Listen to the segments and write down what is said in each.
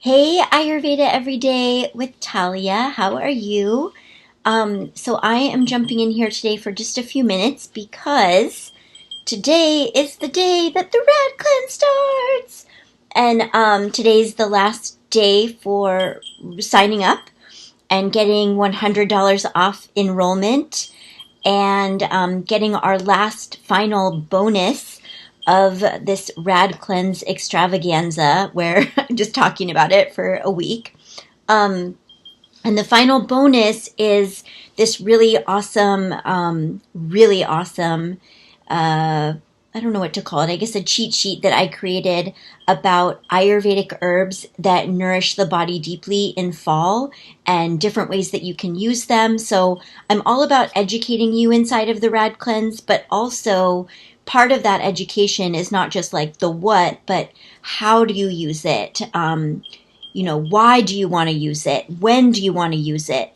Hey, Ayurveda Everyday with Talya. How are you? So I am jumping in here today for just a few minutes because today is the day that the RAD Cleanse starts. And today's the last day for signing up and getting $100 off enrollment and getting our last final bonus of this RAD Cleanse extravaganza where I'm just talking about it for a week. Um, and the final bonus is this really awesome, I don't know what to call it. I guess a cheat sheet that I created about Ayurvedic herbs that nourish the body deeply in fall and different ways that you can use them. So I'm all about educating you inside of the Rad Cleanse, but also part of that education is not just like the what, but how do you use it? Why do you want to use it? When do you want to use it?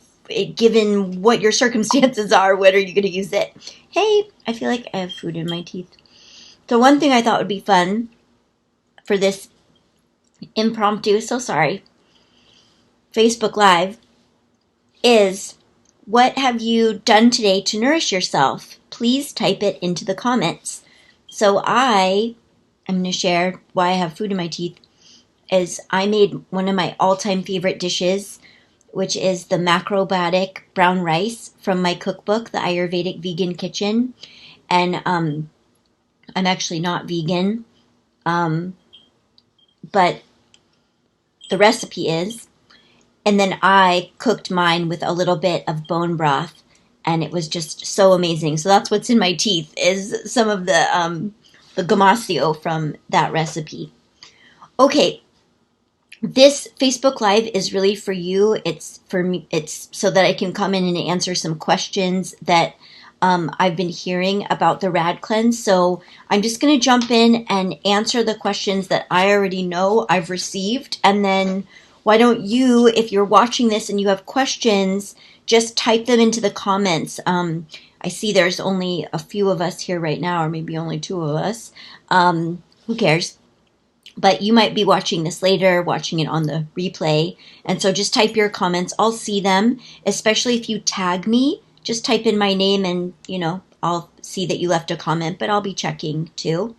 Given what your circumstances are, when are you going to use it? Hey, I feel like I have food in my teeth. So one thing I thought would be fun for this impromptu, so sorry, Facebook Live is, what have you done today to nourish yourself? Please type it into the comments. So I'm going to share why I have food in my teeth. Is I made one of my all-time favorite dishes, which is the macrobiotic brown rice from my cookbook, The Ayurvedic Vegan Kitchen. And I'm actually not vegan, but the recipe is. And then I cooked mine with a little bit of bone broth, and it was just so amazing. So that's what's in my teeth, is some of the gamasio from that recipe. Okay. This Facebook Live is really for you. It's for me. It's so that I can come in and answer some questions that I've been hearing about the RAD Cleanse. So I'm just going to jump in and answer the questions that I already know I've received. And then why don't you, if you're watching this and you have questions, just type them into the comments. I see there's only a few of us here right now, or maybe only two of us. Who cares? But you might be watching this later, watching it on the replay. And so just type your comments. I'll see them, especially if you tag me. Just type in my name and, I'll see that you left a comment, but I'll be checking too.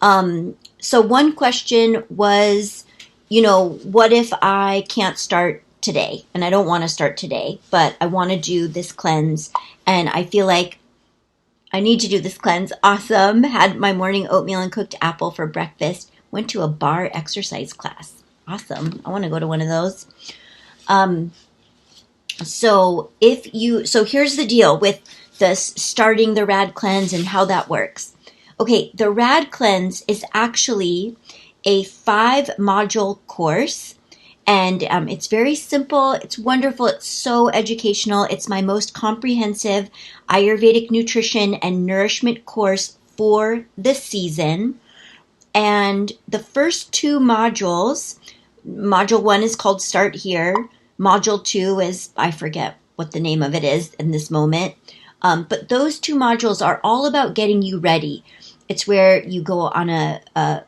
So one question was, what if I can't start today? And I don't want to start today, but I want to do this cleanse. And I feel like I need to do this cleanse. Awesome. Had my morning oatmeal and cooked apple for breakfast. Went to a bar exercise class. Awesome. I want to go to one of those. So here's the deal with this starting the RAD Cleanse and how that works. Okay, the RAD Cleanse is actually a 5-module course, and it's very simple. It's wonderful. It's so educational. It's my most comprehensive Ayurvedic nutrition and nourishment course for this season. And the first 2 modules, module 1 is called Start Here. Module 2 is, I forget what the name of it is in this moment. But those 2 modules are all about getting you ready. It's where you go on a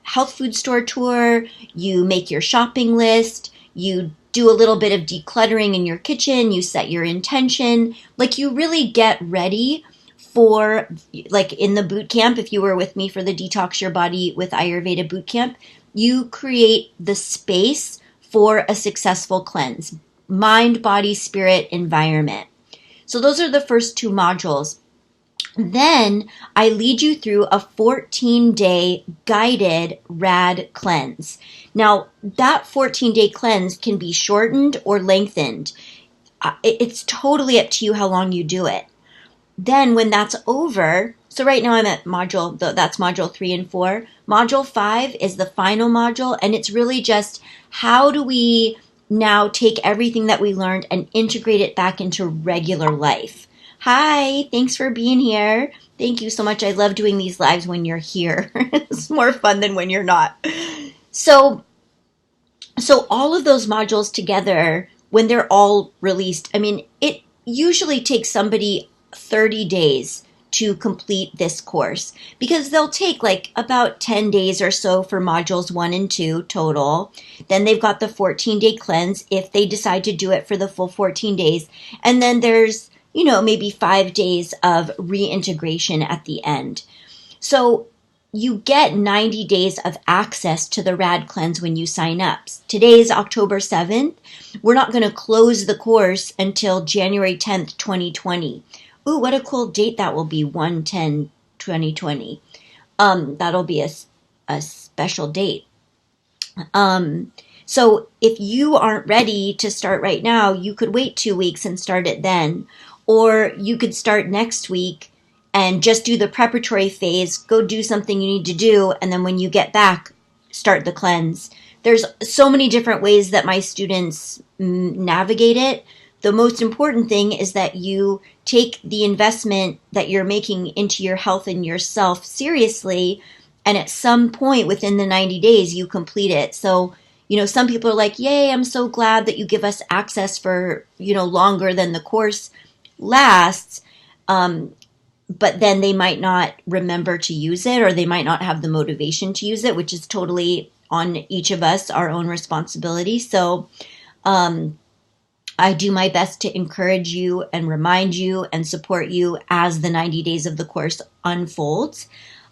health food store tour, you make your shopping list, you do a little bit of decluttering in your kitchen, you set your intention, like you really get ready for, like in the boot camp, if you were with me for the Detox Your Body with Ayurveda boot camp, you create the space for a successful cleanse. Mind, body, spirit, environment. So those are the first 2 modules. Then I lead you through a 14-day guided RAD cleanse. Now, that 14-day cleanse can be shortened or lengthened. It's totally up to you how long you do it. Then when that's over, so right now I'm at that's module 3 and 4. Module 5 is the final module, and it's really just how do we now take everything that we learned and integrate it back into regular life. Hi, thanks for being here. Thank you so much. I love doing these lives when you're here. It's more fun than when you're not. So all of those modules together, when they're all released, I mean, it usually takes somebody 30 days to complete this course, because they'll take like about 10 days or so for modules 1 and 2 total. Then they've got the 14-day cleanse if they decide to do it for the full 14 days. And then there's, maybe 5 days of reintegration at the end. So you get 90 days of access to the RAD Cleanse when you sign up. Today is October 7th. We're not going to close the course until January 10th, 2020. Ooh, what a cool date that will be, 1/10/2020. That'll be a special date. So if you aren't ready to start right now, you could wait 2 weeks and start it then. Or you could start next week and just do the preparatory phase, go do something you need to do, and then when you get back, start the cleanse. There's so many different ways that my students navigate it. The most important thing is that you take the investment that you're making into your health and yourself seriously, and at some point within the 90 days, you complete it. So, some people are like, yay, I'm so glad that you give us access for, longer than the course lasts. But then they might not remember to use it, or they might not have the motivation to use it, which is totally on each of us, our own responsibility. So I do my best to encourage you and remind you and support you as the 90 days of the course unfolds.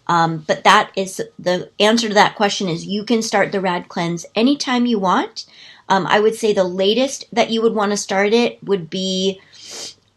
But that is the answer to that question is you can start the RAD Cleanse anytime you want. I would say the latest that you would want to start it would be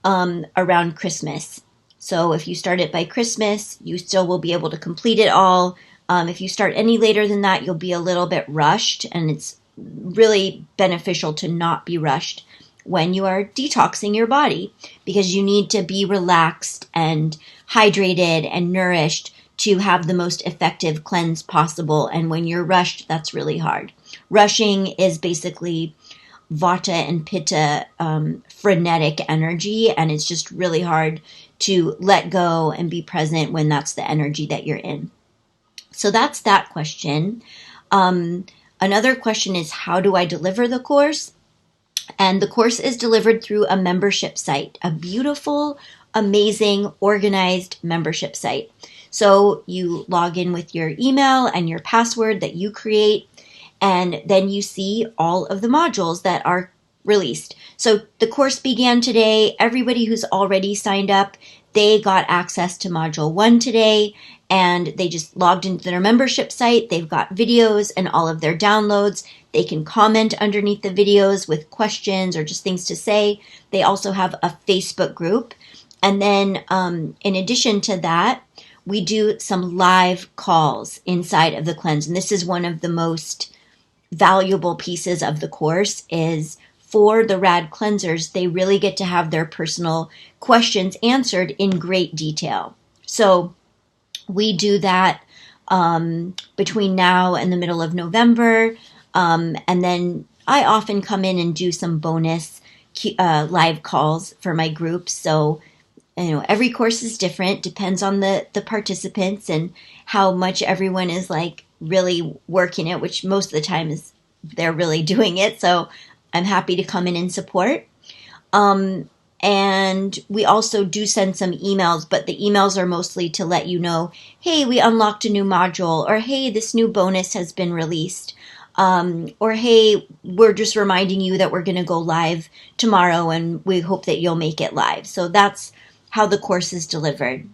around Christmas. So if you start it by Christmas, you still will be able to complete it all. If you start any later than that, you'll be a little bit rushed, and it's really beneficial to not be rushed when you are detoxing your body, because you need to be relaxed and hydrated and nourished to have the most effective cleanse possible. And when you're rushed, that's really hard. Rushing is basically Vata and Pitta frenetic energy, and it's just really hard to let go and be present when that's the energy that you're in. So that's that question. Another question is, how do I deliver the course? And the course is delivered through a membership site, a beautiful, amazing, organized membership site. So you log in with your email and your password that you create, and then you see all of the modules that are released. So the course began today. Everybody who's already signed up, they got access to module 1 today, and they just logged into their membership site. They've got videos and all of their downloads. They can comment underneath the videos with questions or just things to say. They also have a Facebook group. And then in addition to that, we do some live calls inside of the cleanse. And this is one of the most valuable pieces of the course is for the RAD cleansers, they really get to have their personal questions answered in great detail. So we do that between now and the middle of November. And then I often come in and do some bonus live calls for my groups. So, every course is different, depends on the participants and how much everyone is like really working it, which most of the time is they're really doing it. So I'm happy to come in and support. And we also do send some emails, but the emails are mostly to let you know, hey, we unlocked a new module, or hey, this new bonus has been released. Or hey, we're just reminding you that we're going to go live tomorrow and we hope that you'll make it live. So that's how the course is delivered.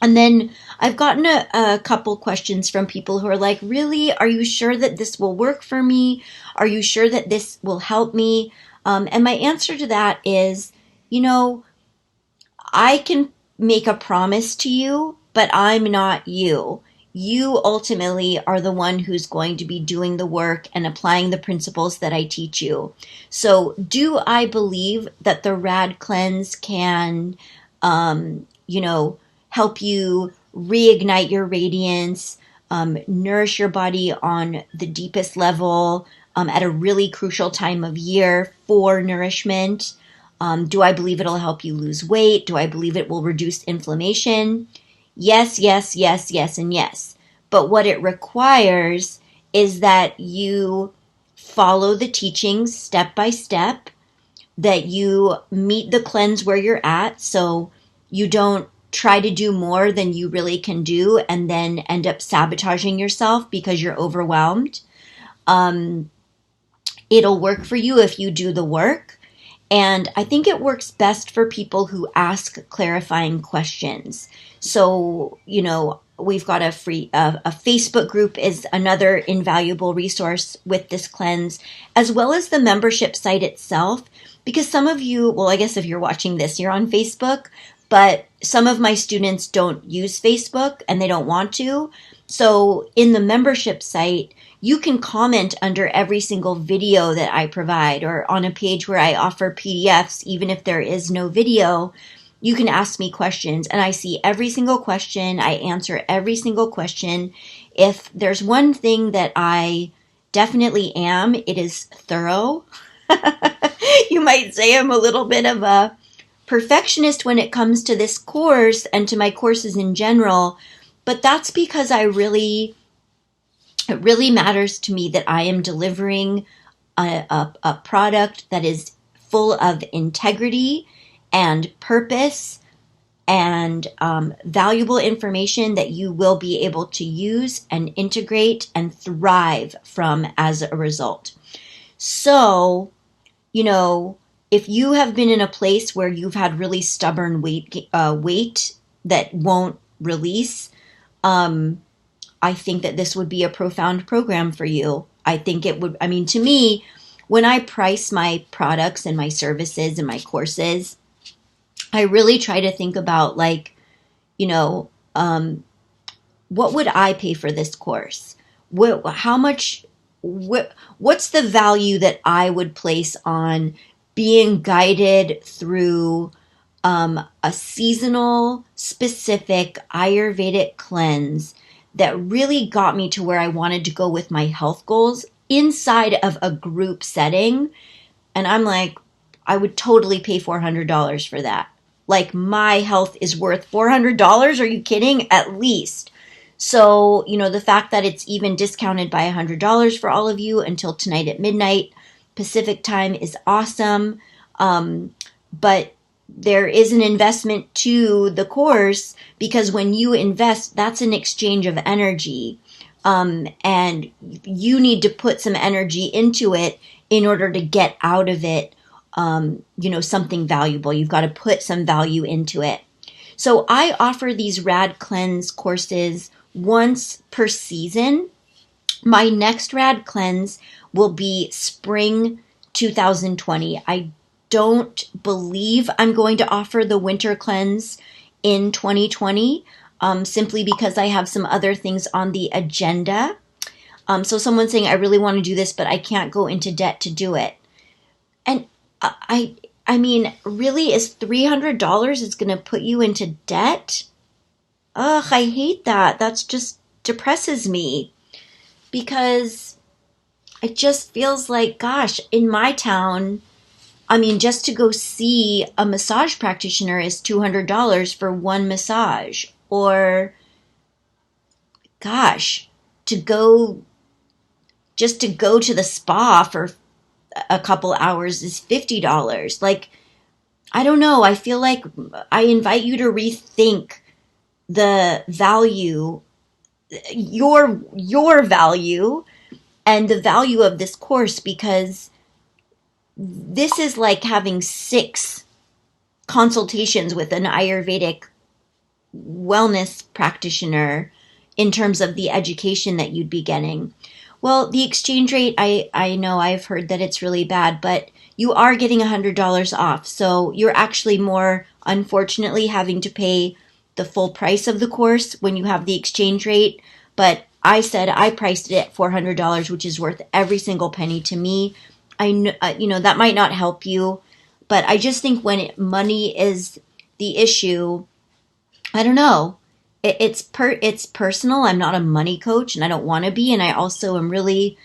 And then I've gotten a couple questions from people who are like, really, are you sure that this will work for me? Are you sure that this will help me? And my answer to that is, I can make a promise to you, but I'm not you. You ultimately are the one who's going to be doing the work and applying the principles that I teach you. So do I believe that the RAD Cleanse can, help you reignite your radiance, nourish your body on the deepest level at a really crucial time of year for nourishment? Do I believe it'll help you lose weight? Do I believe it will reduce inflammation? Yes, yes, yes, yes, and yes. But what it requires is that you follow the teachings step by step, that you meet the cleanse where you're at. So you don't try to do more than you really can do and then end up sabotaging yourself because you're overwhelmed. It'll work for you if you do the work. And I think it works best for people who ask clarifying questions. So, we've got a Facebook group is another invaluable resource with this cleanse, as well as the membership site itself. Because some of you, well, I guess if you're watching this, you're on Facebook, but some of my students don't use Facebook and they don't want to. So in the membership site, you can comment under every single video that I provide, or on a page where I offer PDFs, even if there is no video, you can ask me questions and I see every single question. I answer every single question. If there's one thing that I definitely am, it is thorough. You might say I'm a little bit of a perfectionist when it comes to this course and to my courses in general, but that's because it really matters to me that I am delivering a product that is full of integrity and purpose and valuable information that you will be able to use and integrate and thrive from as a result. So, if you have been in a place where you've had really stubborn weight that won't release, I think that this would be a profound program for you. I think it would, to me, when I price my products and my services and my courses, I really try to think about what would I pay for this course? What's the value that I would place on being guided through a seasonal, specific Ayurvedic cleanse that really got me to where I wanted to go with my health goals inside of a group setting? And I'm like, I would totally pay $400 for that. Like, my health is worth $400? Are you kidding? At least. So, the fact that it's even discounted by $100 for all of you until tonight at midnight Pacific time is awesome. But there is an investment to the course, because when you invest, that's an exchange of energy. And you need to put some energy into it in order to get out of it, something valuable. You've got to put some value into it. So I offer these RAD Cleanse courses once per season. My next RAD Cleanse will be spring 2020. I don't believe I'm going to offer the winter cleanse in 2020, simply because I have some other things on the agenda. So someone's saying, I really want to do this, but I can't go into debt to do it. And really, is $300 is going to put you into debt? Ugh, I hate that. That's just depresses me, because it just feels like, gosh, in my town, just to go see a massage practitioner is $200 for one massage. Or, gosh, to go to the spa for a couple hours is $50. Like, I don't know. I feel like I invite you to rethink the value, your value, and the value of this course, because this is like having 6 consultations with an Ayurvedic wellness practitioner in terms of the education that you'd be getting. Well, the exchange rate, I know I've heard that it's really bad, but you are getting $100 off. So you're actually more, unfortunately, having to pay the full price of the course when you have the exchange rate. But I said I priced it at $400, which is worth every single penny to me. I know, that might not help you, but I just think when money is the issue, I don't know. It's personal. I'm not a money coach, and I don't want to be. And I also am really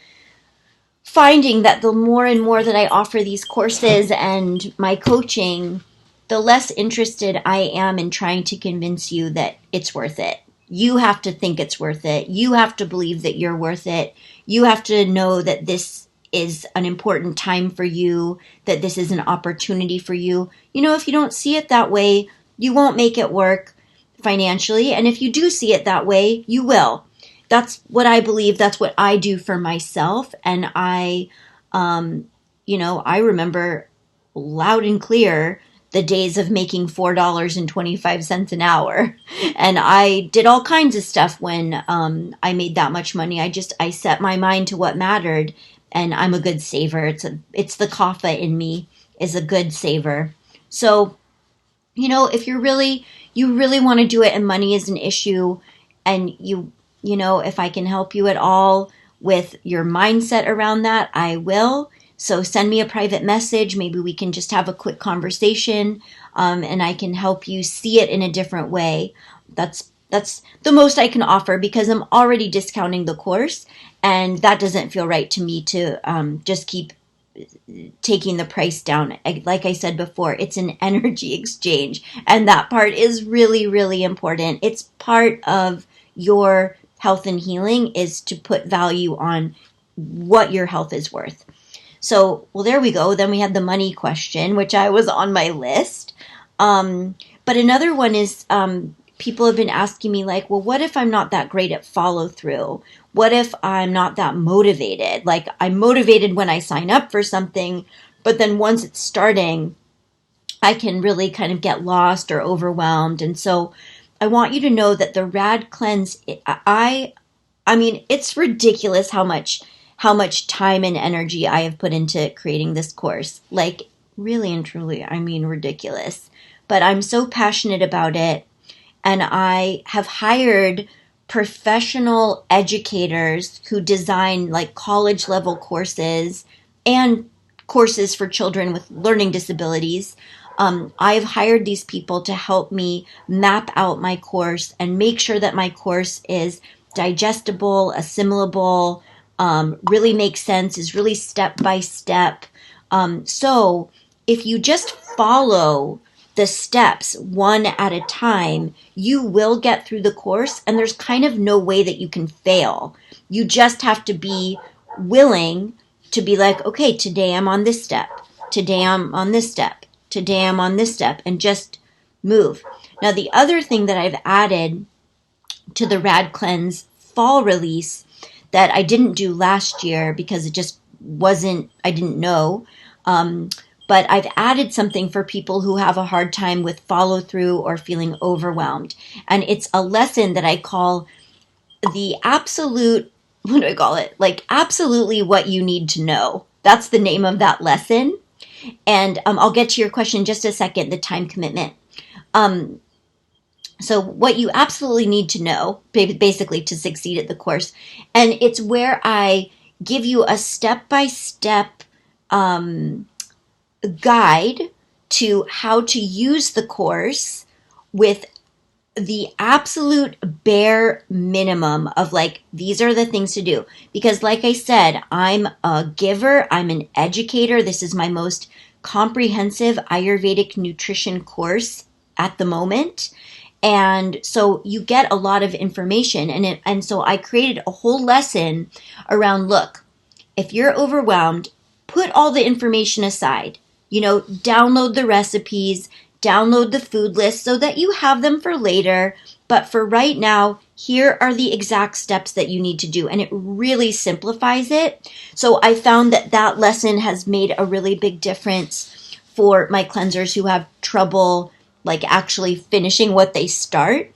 finding that the more and more that I offer these courses and my coaching, the less interested I am in trying to convince you that it's worth it. You have to think it's worth it. You have to believe that you're worth it. You have to know that this is an important time for you, that this is an opportunity for you. If you don't see it that way, you won't make it work. financially. And if you do see it that way, you will. That's what I believe. That's what I do for myself. And I remember loud and clear the days of making $4.25 an hour. And I did all kinds of stuff when I made that much money. I set my mind to what mattered, and I'm a good saver. It's the kapha in me is a good saver. So, if you really want to do it and money is an issue, and if I can help you at all with your mindset around that, I will. So send me a private message. Maybe we can just have a quick conversation, and I can help you see it in a different way. That's the most I can offer, because I'm already discounting the course, and that doesn't feel right to me to just keep taking the price down. Like I said before, it's an energy exchange, and that part is really, really important. It's part of your health and healing is to put value on what your health is worth. So, well, there we go. Then we had the money question, which I was on my list. But another one is people have been asking me, like, well, what if I'm not that great at follow through? What if I'm not that motivated? Like, I'm motivated when I sign up for something, but then once it's starting, I can really kind of get lost or overwhelmed. And so I want you to know that the RAD Cleanse, I mean, it's ridiculous how much time and energy I have put into creating this course. Like, really and truly, I mean, ridiculous. But I'm so passionate about it. And I have hired professional educators who design like college level courses and courses for children with learning disabilities. I've hired these people to help me map out my course and make sure that my course is digestible, assimilable, really makes sense, is really step by step. So if you just follow the steps one at a time, you will get through the course, and there's kind of no way that you can fail. You just have to be willing to be like, okay, today I'm on this step. Today I'm on this step. Today I'm on this step, and just move. Now, the other thing that I've added to the RAD Cleanse Fall Release that I didn't do last year because it just wasn't, I didn't know. But I've added something for people who have a hard time with follow through or feeling overwhelmed. And it's a lesson that I call the absolute, what do I call it? Like, absolutely what you need to know. That's the name of that lesson. And I'll get to your question in just a second, the time commitment. So what you absolutely need to know, basically, to succeed at the course. And it's where I give you a step-by-step guide to how to use the course with the absolute bare minimum of like, these are the things to do. Because like I said, I'm a giver, I'm an educator. This is my most comprehensive Ayurvedic nutrition course at the moment. And so you get a lot of information. And so I created a whole lesson around, look, if you're overwhelmed, put all the information aside. Download the recipes, download the food list so that you have them for later. But for right now, here are the exact steps that you need to do. And it really simplifies it. So I found that lesson has made a really big difference for my cleansers who have trouble like actually finishing what they start.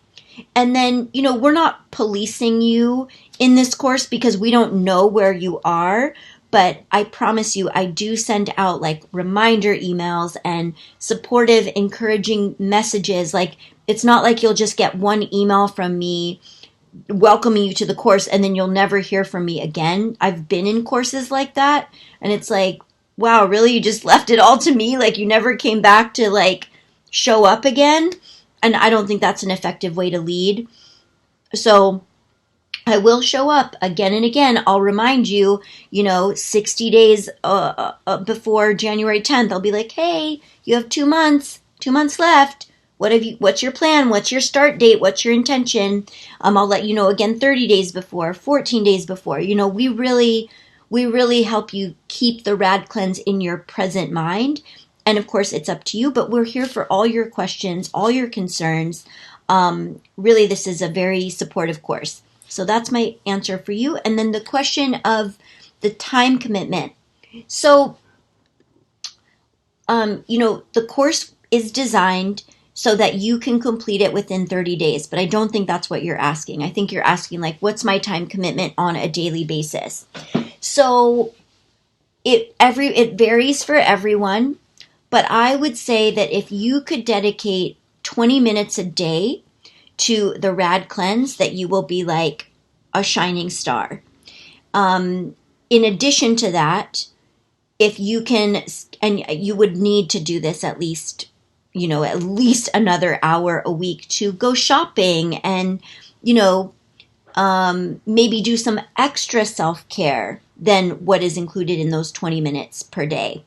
And then, we're not policing you in this course because we don't know where you are. But I promise you, I do send out like reminder emails and supportive, encouraging messages. Like, it's not like you'll just get one email from me welcoming you to the course and then you'll never hear from me again. I've been in courses like that. And it's like, wow, really? You just left it all to me? Like, you never came back to like show up again? And I don't think that's an effective way to lead. So I will show up again and again. I'll remind you, 60 days before January 10th, I'll be like, hey, you have 2 months left. What's your plan? What's your start date? What's your intention? I'll let you know again 30 days before, 14 days before. We really help you keep the RAD Cleanse in your present mind. And of course, it's up to you, but we're here for all your questions, all your concerns. Really, this is a very supportive course. So that's my answer for you. And then the question of the time commitment. So, the course is designed so that you can complete it within 30 days, but I don't think that's what you're asking. I think you're asking, like, what's my time commitment on a daily basis? So it varies for everyone, but I would say that if you could dedicate 20 minutes a day to the RAD cleanse, that you will be like a shining star. In addition to that, if you can, and you would need to do this at least another hour a week to go shopping and, maybe do some extra self-care than what is included in those 20 minutes per day.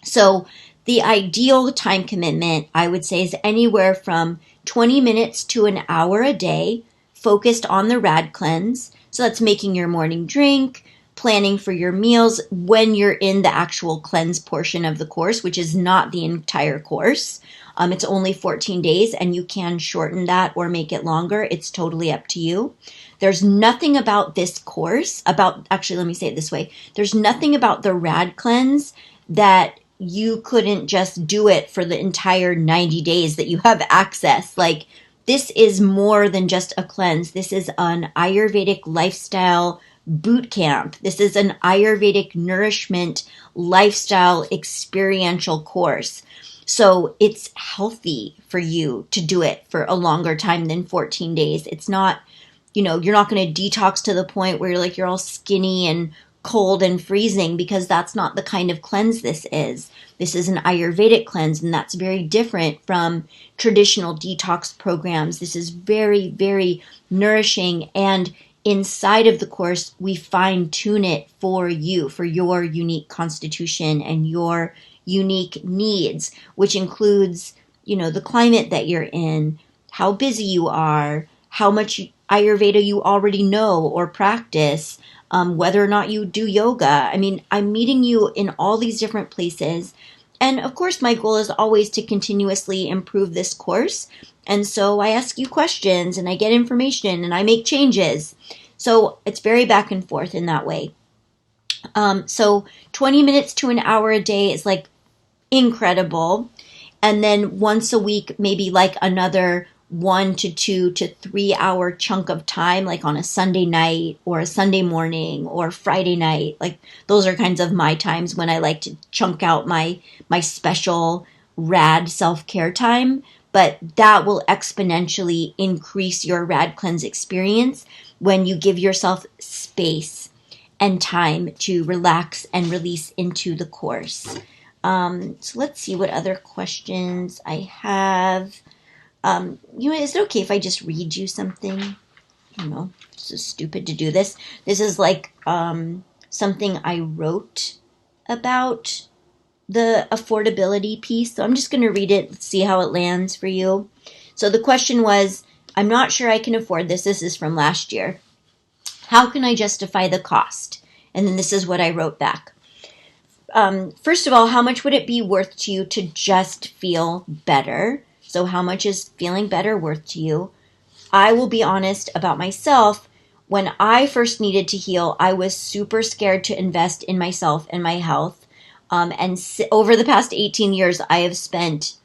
So the ideal time commitment, I would say, is anywhere from 20 minutes to an hour a day focused on the RAD cleanse. So that's making your morning drink, planning for your meals when you're in the actual cleanse portion of the course, which is not the entire course. It's only 14 days, and you can shorten that or make it longer. It's totally up to you. There's nothing about this course, let me say it this way. There's nothing about the RAD cleanse that you couldn't just do it for the entire 90 days that you have access. Like, this is more than just a cleanse. This is an Ayurvedic lifestyle boot camp. This is an Ayurvedic nourishment lifestyle experiential course. So it's healthy for you to do it for a longer time than 14 days. It's not, you're not going to detox to the point where you're all skinny and cold and freezing, because that's not the kind of cleanse this is. This is an Ayurvedic cleanse, and that's very different from traditional detox programs. This is very, very nourishing, and inside of the course, we fine tune it for you, for your unique constitution and your unique needs, which includes, the climate that you're in, how busy you are, how much Ayurveda you already know or practice, whether or not you do yoga. I mean, I'm meeting you in all these different places. And of course, my goal is always to continuously improve this course. And so I ask you questions and I get information and I make changes. So it's very back and forth in that way. So 20 minutes to an hour a day is like incredible. And then once a week, maybe like another 1 to 2 to 3 hour chunk of time, like on a Sunday night or a Sunday morning or Friday night. Like, those are kinds of my times when I like to chunk out my special RAD self-care time. But that will exponentially increase your RAD cleanse experience when you give yourself space and time to relax and release into the course. So let's see what other questions I have. Is it okay if I just read you something? It's so stupid to do this. This is like something I wrote about the affordability piece. So I'm just going to read it. Let's see how it lands for you. So the question was, I'm not sure I can afford this. This is from last year. How can I justify the cost? And then this is what I wrote back. First of all, how much would it be worth to you to just feel better? So how much is feeling better worth to you? I will be honest about myself. When I first needed to heal, I was super scared to invest in myself and my health. Over the past 18 years, I have spent,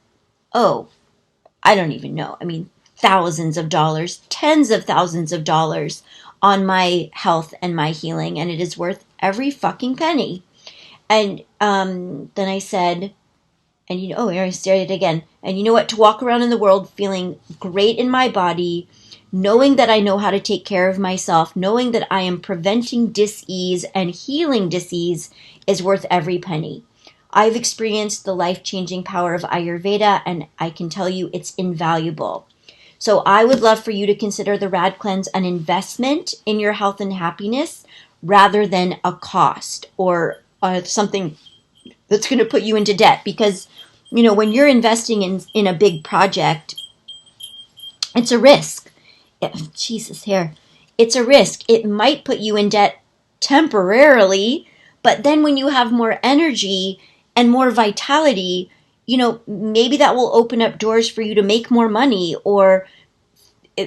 I don't even know. I mean, thousands of dollars, tens of thousands of dollars on my health and my healing. And it is worth every fucking penny. And then I said, and here I stated it again. And you know what? To walk around in the world feeling great in my body, knowing that I know how to take care of myself, knowing that I am preventing dis-ease and healing dis-ease is worth every penny. I've experienced the life-changing power of Ayurveda, and I can tell you it's invaluable. So I would love for you to consider the RAD Cleanse an investment in your health and happiness rather than a cost or something that's going to put you into debt. Because, when you're investing in a big project, it's a risk. It's a risk. It might put you in debt temporarily, but then when you have more energy and more vitality, maybe that will open up doors for you to make more money, or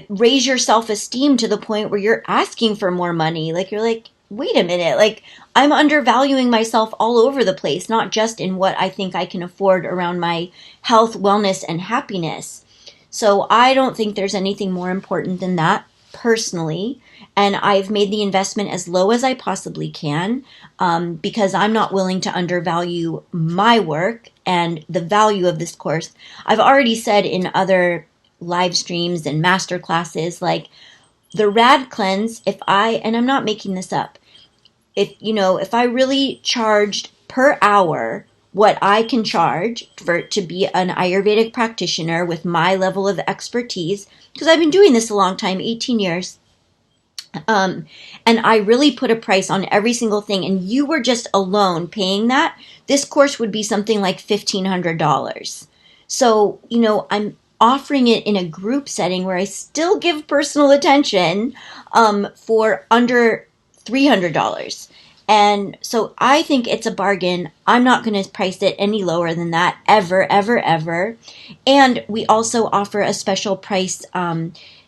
raise your self-esteem to the point where you're asking for more money. Like, you're like, wait a minute, like, I'm undervaluing myself all over the place, not just in what I think I can afford around my health, wellness, and happiness. So I don't think there's anything more important than that, personally. And I've made the investment as low as I possibly can, because I'm not willing to undervalue my work and the value of this course. I've already said in other live streams and master classes, like, the RAD cleanse, and I'm not making this up, if I really charged per hour what I can charge to be an Ayurvedic practitioner with my level of expertise, because I've been doing this a long time, 18 years, and I really put a price on every single thing, and you were just alone paying that, this course would be something like $1,500. So, I'm offering it in a group setting where I still give personal attention, for under $300. And so I think it's a bargain. I'm not going to price it any lower than that, ever, ever, ever. And we also offer a special price,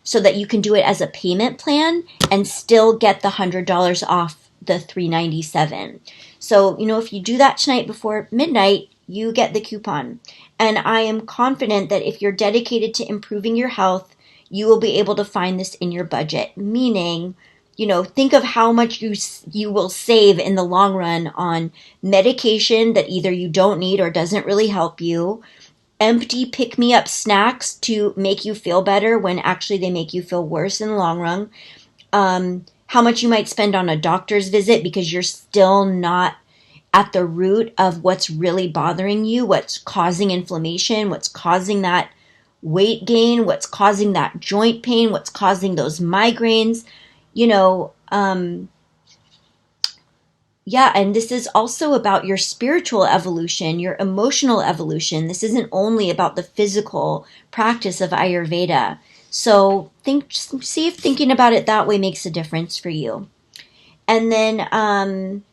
so that you can do it as a payment plan and still get the $100 off the $397. So, if you do that tonight before midnight, you get the coupon. And I am confident that if you're dedicated to improving your health, you will be able to find this in your budget. Meaning, think of how much you will save in the long run on medication that either you don't need or doesn't really help you, empty pick-me-up snacks to make you feel better when actually they make you feel worse in the long run, how much you might spend on a doctor's visit because you're still not at the root of what's really bothering you, what's causing inflammation, what's causing that weight gain, what's causing that joint pain, what's causing those migraines, yeah, and this is also about your spiritual evolution, your emotional evolution. This isn't only about the physical practice of Ayurveda. So see if thinking about it that way makes a difference for you. And then,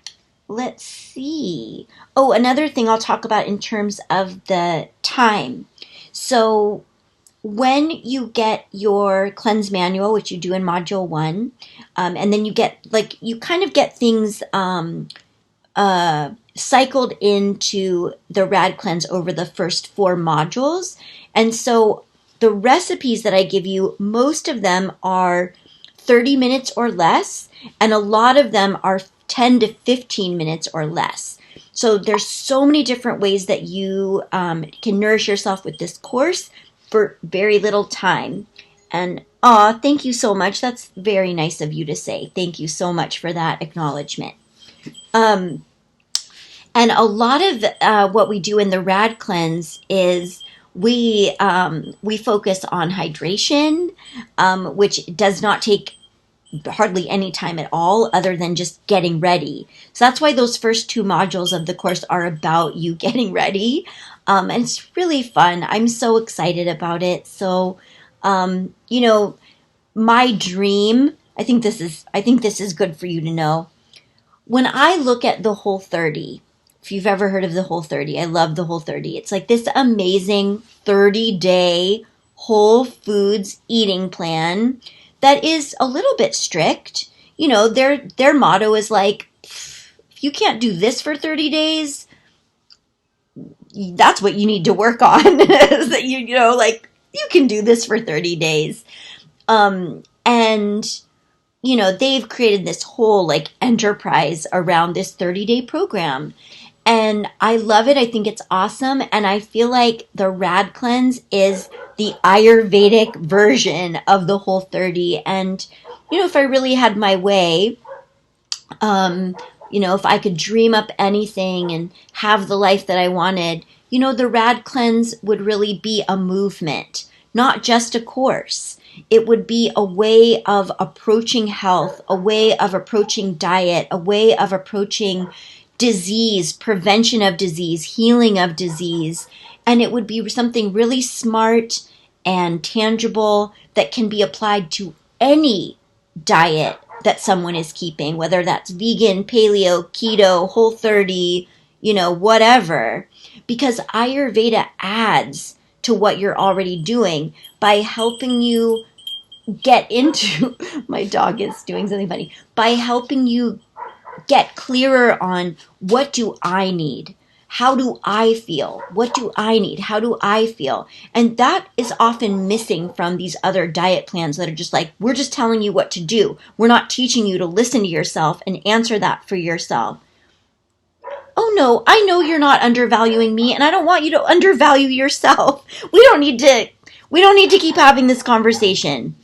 let's see. Oh, another thing I'll talk about in terms of the time. So when you get your cleanse manual, which you do in module 1, and then you kind of get things cycled into the RAD cleanse over the first 4 modules. And so the recipes that I give you, most of them are 30 minutes or less, and a lot of them are 10 to 15 minutes or less. So there's so many different ways that you can nourish yourself with this course for very little time. And thank you so much. That's very nice of you to say. Thank you so much for that acknowledgement. And a lot of what we do in the RAD cleanse is we focus on hydration, which does not take hardly any time at all other than just getting ready. So that's why those first 2 modules of the course are about you getting ready. And it's really fun. I'm so excited about it. So, my dream, I think this is good for you to know. When I look at the Whole30, if you've ever heard of the Whole30, I love the Whole30. It's like this amazing 30-day whole foods eating plan that is a little bit strict. Their motto is like, if you can't do this for 30 days, that's what you need to work on. That you can do this for 30 days. And they've created this whole enterprise around this 30-day program. And I love it. I think it's awesome. And I feel like the RAD cleanse is the Ayurvedic version of the Whole30. And, if I really had my way, if I could dream up anything and have the life that I wanted, the RAD cleanse would really be a movement, not just a course. It would be a way of approaching health, a way of approaching diet, a way of approaching disease, prevention of disease, healing of disease. And it would be something really smart and tangible that can be applied to any diet that someone is keeping, whether that's vegan, paleo, keto, Whole30, whatever. Because Ayurveda adds to what you're already doing by helping you get into, my dog is doing something funny, by helping you get clearer on what do I need? How do I feel? What do I need? How do I feel? And that is often missing from these other diet plans that are just like, we're just telling you what to do. We're not teaching you to listen to yourself and answer that for yourself. Oh no, I know you're not undervaluing me, and I don't want you to undervalue yourself. We don't need to keep having this conversation.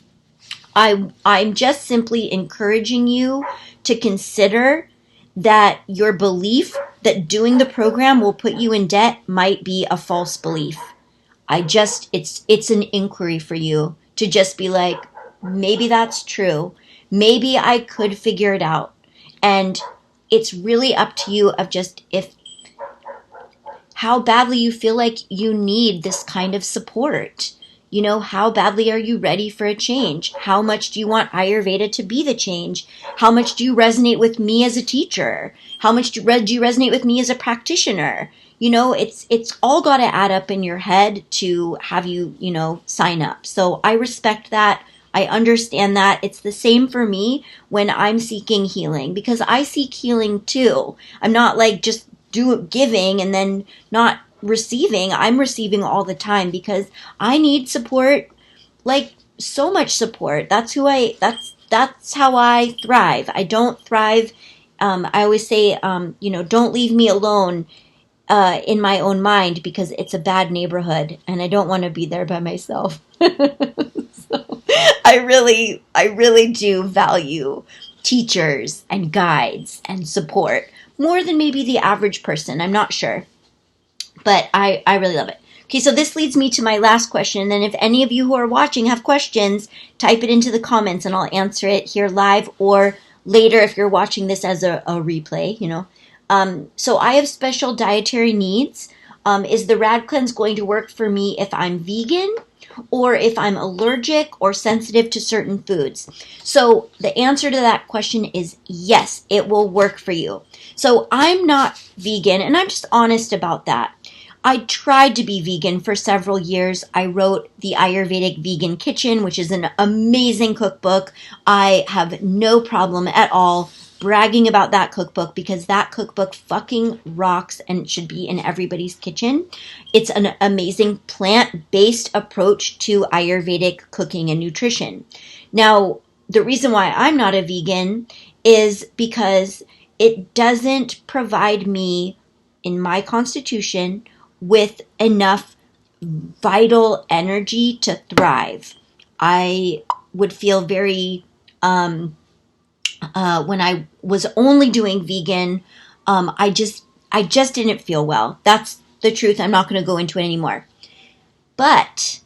I'm just simply encouraging you to consider that your belief that doing the program will put you in debt might be a false belief. It's an inquiry for you to just be like, maybe that's true. Maybe I could figure it out. And it's really up to you of just how badly you feel like you need this kind of support. How badly are you ready for a change? How much do you want Ayurveda to be the change? How much do you resonate with me as a teacher? How much do you resonate with me as a practitioner? It's all got to add up in your head to have you, sign up. So I respect that. I understand that. It's the same for me when I'm seeking healing, because I seek healing too. I'm not like just giving and then not receiving. I'm receiving all the time because I need support, like so much support. That's how I thrive. I don't thrive. I always say, don't leave me alone in my own mind, because it's a bad neighborhood and I don't want to be there by myself. So I really do value teachers and guides and support more than maybe the average person. I'm not sure, but I really love it. Okay, so this leads me to my last question. And then if any of you who are watching have questions, type it into the comments and I'll answer it here live or later if you're watching this as a replay, So I have special dietary needs. Is the RAD Cleanse going to work for me if I'm vegan or if I'm allergic or sensitive to certain foods? So the answer to that question is yes, it will work for you. So I'm not vegan, and I'm just honest about that. I tried to be vegan for several years. I wrote the Ayurvedic Vegan Kitchen, which is an amazing cookbook. I have no problem at all bragging about that cookbook, because that cookbook fucking rocks and should be in everybody's kitchen. It's an amazing plant-based approach to Ayurvedic cooking and nutrition. Now, the reason why I'm not a vegan is because it doesn't provide me, in my constitution, with enough vital energy to thrive. I would feel very, when I was only doing vegan, I just didn't feel well. That's the truth. I'm not going to go into it anymore. But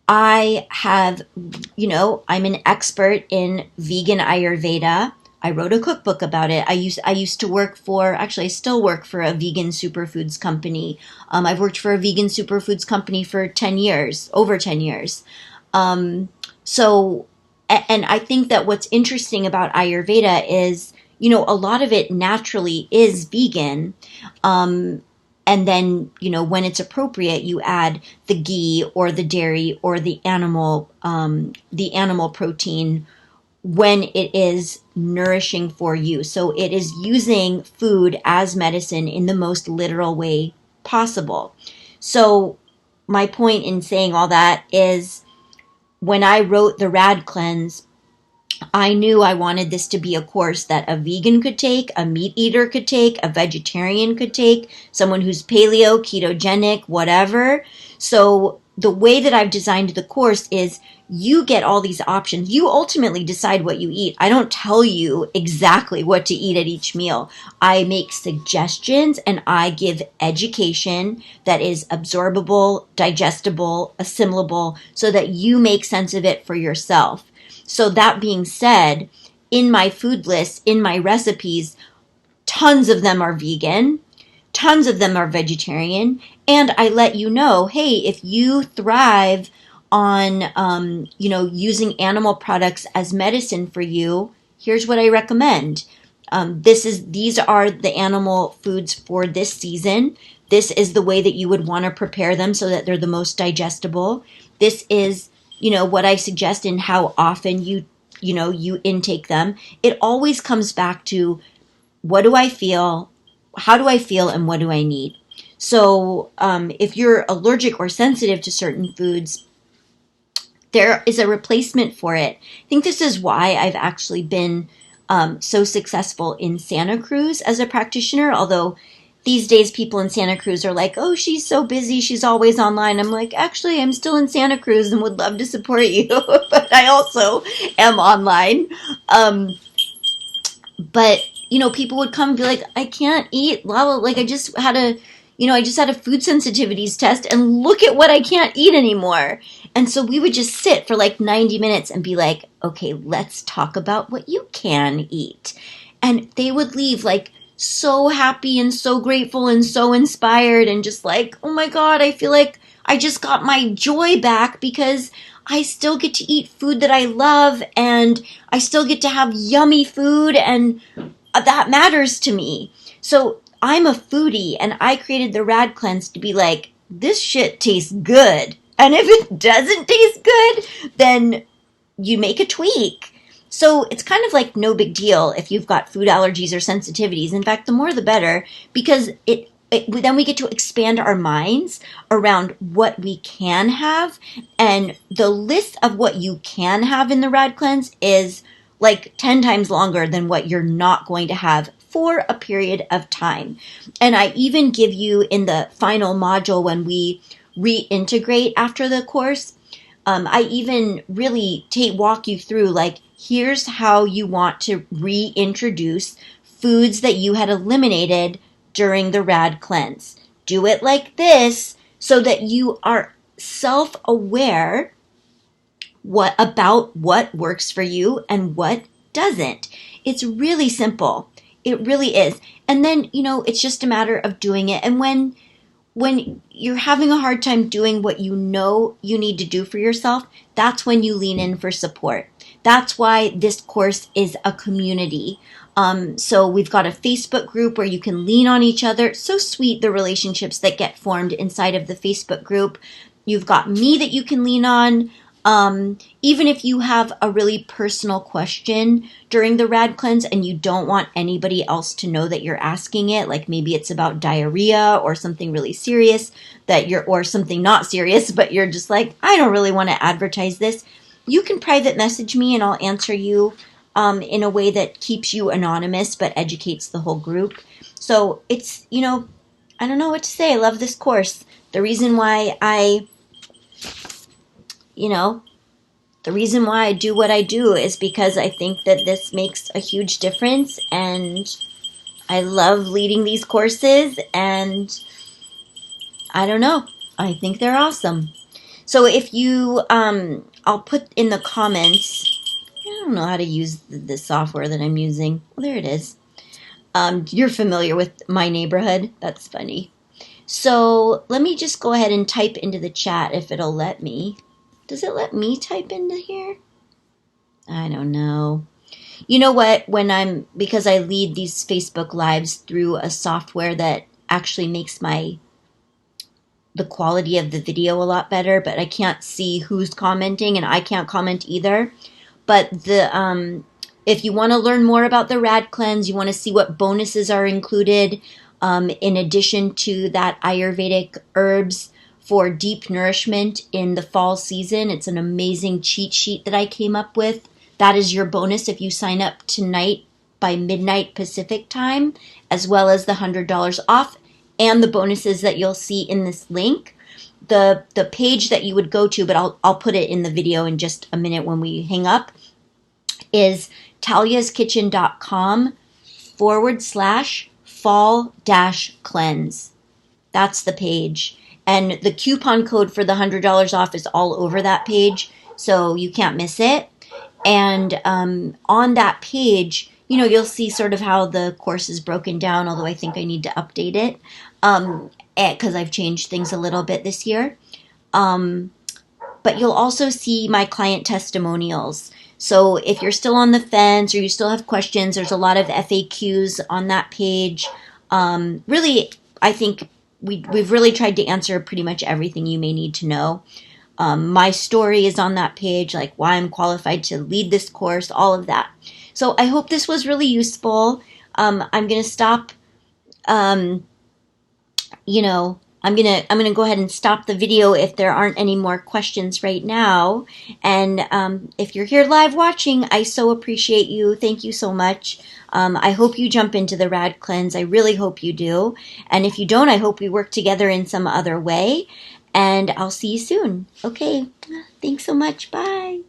I have, I'm an expert in vegan Ayurveda. I wrote a cookbook about it. I used to work for, actually I still work for a vegan superfoods company. I've worked for a vegan superfoods company for 10 years, over 10 years. So, and I think that what's interesting about Ayurveda is, a lot of it naturally is vegan. And then, when it's appropriate, you add the ghee or the dairy or the animal protein when it is nourishing for you. So it is using food as medicine in the most literal way possible. So my point in saying all that is, when I wrote the RAD Cleanse, I knew I wanted this to be a course that a vegan could take, a meat eater could take, a vegetarian could take, someone who's paleo, ketogenic, whatever. So the way that I've designed the course is you get all these options. You ultimately decide what you eat. I don't tell you exactly what to eat at each meal. I make suggestions and I give education that is absorbable, digestible, assimilable, so that you make sense of it for yourself. So that being said, in my food list, in my recipes, tons of them are vegan, tons of them are vegetarian, and I let you know, hey, if you thrive on, using animal products as medicine for you, here's what I recommend. These are the animal foods for this season. This is the way that you would want to prepare them so that they're the most digestible. This is what I suggest and how often you intake them, it always comes back to what do I feel, how do I feel, and what do I need. So if you're allergic or sensitive to certain foods, there is a replacement for it. I think this is why I've actually been so successful in Santa Cruz as a practitioner, although these days people in Santa Cruz are like, oh, she's so busy, she's always online. I'm like, actually, I'm still in Santa Cruz and would love to support you, but I also am online. But people would come and be like, I can't eat, blah, blah, like I just had a food sensitivities test and look at what I can't eat anymore. And so we would just sit for like 90 minutes and be like, okay, let's talk about what you can eat. And they would leave like so happy and so grateful and so inspired and just like, oh my God, I feel like I just got my joy back because I still get to eat food that I love and I still get to have yummy food, and that matters to me. So I'm a foodie, and I created the RAD Cleanse to be like, this shit tastes good. And if it doesn't taste good, then you make a tweak. So it's kind of like no big deal if you've got food allergies or sensitivities. In fact, the more the better, because then we get to expand our minds around what we can have. And the list of what you can have in the RAD Cleanse is like 10 times longer than what you're not going to have for a period of time. And I even give you in the final module when we reintegrate after the course, I even really walk you through like, here's how you want to reintroduce foods that you had eliminated during the RAD Cleanse. Do it like this so that you are self-aware about what works for you and what doesn't. It's really simple. It really is. And then, it's just a matter of doing it. And when you're having a hard time doing what you know you need to do for yourself, that's when you lean in for support. That's why this course is a community. So we've got a Facebook group where you can lean on each other. It's so sweet, the relationships that get formed inside of the Facebook group. You've got me that you can lean on. Even if you have a really personal question during the RAD Cleanse and you don't want anybody else to know that you're asking it, like maybe it's about diarrhea or something really serious or something not serious, but you're just like, I don't really want to advertise this. You can private message me and I'll answer you in a way that keeps you anonymous but educates the whole group. So it's, I don't know what to say. I love this course. The reason why I do what I do is because I think that this makes a huge difference, and I love leading these courses, and I don't know, I think they're awesome. So if you, I'll put in the comments, I don't know how to use the software that I'm using. Well, there it is. You're familiar with my neighborhood. That's funny. So let me just go ahead and type into the chat if it'll let me. Does it let me type into here? I don't know. You know what? Because I lead these Facebook Lives through a software that actually makes the quality of the video a lot better, but I can't see who's commenting and I can't comment either. But if you want to learn more about the RAD Cleanse, you want to see what bonuses are included, in addition to that Ayurvedic herbs for deep nourishment in the fall season. It's an amazing cheat sheet that I came up with. That is your bonus if you sign up tonight by midnight Pacific time, as well as the $100 off and the bonuses that you'll see in this link. The page that you would go to, but I'll put it in the video in just a minute when we hang up, is talyaskitchen.com/fall-cleanse. That's the page. And the coupon code for the $100 off is all over that page, so you can't miss it. And on that page, you'll see sort of how the course is broken down, although I think I need to update it because I've changed things a little bit this year. But you'll also see my client testimonials. So if you're still on the fence or you still have questions, there's a lot of FAQs on that page. Really, I think we've really tried to answer pretty much everything you may need to know. My story is on that page, like why I'm qualified to lead this course, all of that. So I hope this was really useful. I'm going to stop, I'm gonna go ahead and stop the video if there aren't any more questions right now. And if you're here live watching, I so appreciate you. Thank you so much. I hope you jump into the RAD cleanse. I really hope you do. And if you don't, I hope we work together in some other way. And I'll see you soon. Okay. Thanks so much. Bye.